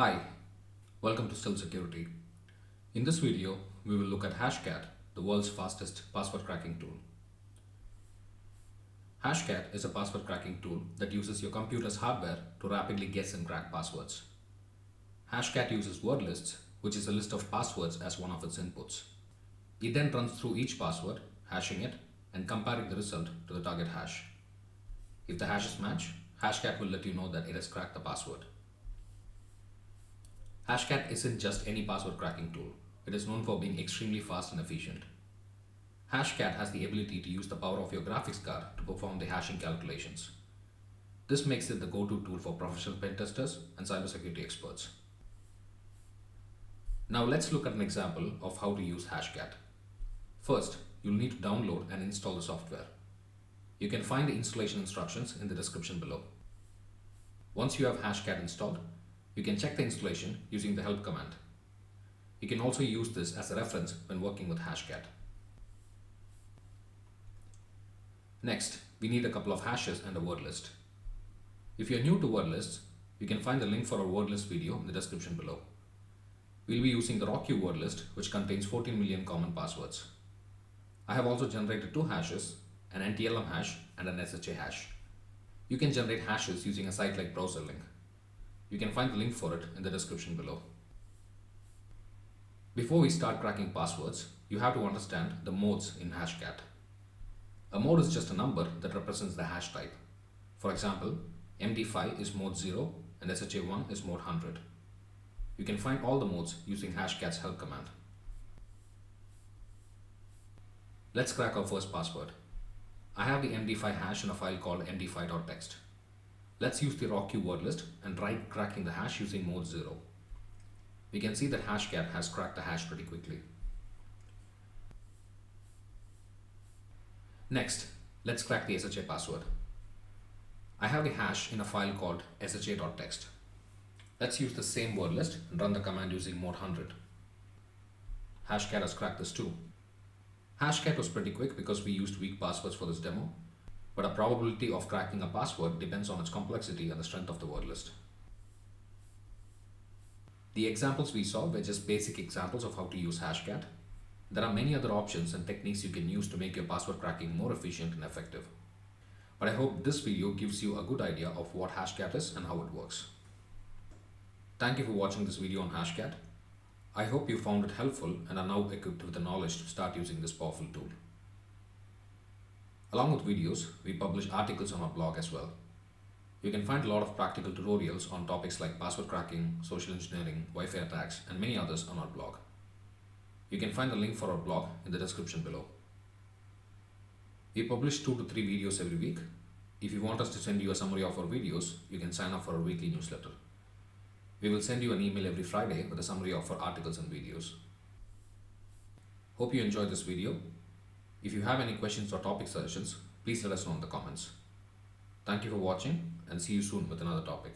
Hi, welcome to Still Security. In this video, we will look at Hashcat, the world's fastest password cracking tool. Hashcat is a password cracking tool that uses your computer's hardware to rapidly guess and crack passwords. Hashcat uses word lists, which is a list of passwords, as one of its inputs. It then runs through each password, hashing it, and comparing the result to the target hash. If the hashes match, Hashcat will let you know that it has cracked the password. Hashcat isn't just any password cracking tool. It is known for being extremely fast and efficient. Hashcat has the ability to use the power of your graphics card to perform the hashing calculations. This makes it the go-to tool for professional pen testers and cybersecurity experts. Now let's look at an example of how to use Hashcat. First, you'll need to download and install the software. You can find the installation instructions in the description below. Once you have Hashcat installed, you can check the installation using the help command. You can also use this as a reference when working with Hashcat. Next, we need a couple of hashes and a word list. If you're new to word lists, you can find the link for our word list video in the description below. We'll be using the ROQ word list, which contains 14 million common passwords. I have also generated two hashes, an NTLM hash and an SHA hash. You can generate hashes using a site like BrowserLink. You can find the link for it in the description below. Before we start cracking passwords, you have to understand the modes in Hashcat. A mode is just a number that represents the hash type. For example, MD5 is mode 0 and SHA1 is mode 100. You can find all the modes using Hashcat's help command. Let's crack our first password. I have the MD5 hash in a file called md5.txt. Let's use the ROQ word list and try cracking the hash using mode 0. We can see that Hashcat has cracked the hash pretty quickly. Next, let's crack the SHA password. I have the hash in a file called sha.txt. Let's use the same word list and run the command using mode 100. Hashcat has cracked this too. Hashcat was pretty quick because we used weak passwords for this demo, but a probability of cracking a password depends on its complexity and the strength of the word list. The examples we saw were just basic examples of how to use Hashcat. There are many other options and techniques you can use to make your password cracking more efficient and effective. But I hope this video gives you a good idea of what Hashcat is and how it works. Thank you for watching this video on Hashcat. I hope you found it helpful and are now equipped with the knowledge to start using this powerful tool. Along with videos, we publish articles on our blog as well. You can find a lot of practical tutorials on topics like password cracking, social engineering, Wi-Fi attacks, and many others on our blog. You can find the link for our blog in the description below. We publish 2 to 3 videos every week. If you want us to send you a summary of our videos, you can sign up for our weekly newsletter. We will send you an email every Friday with a summary of our articles and videos. Hope you enjoyed this video. If you have any questions or topic suggestions, please let us know in the comments. Thank you for watching and see you soon with another topic.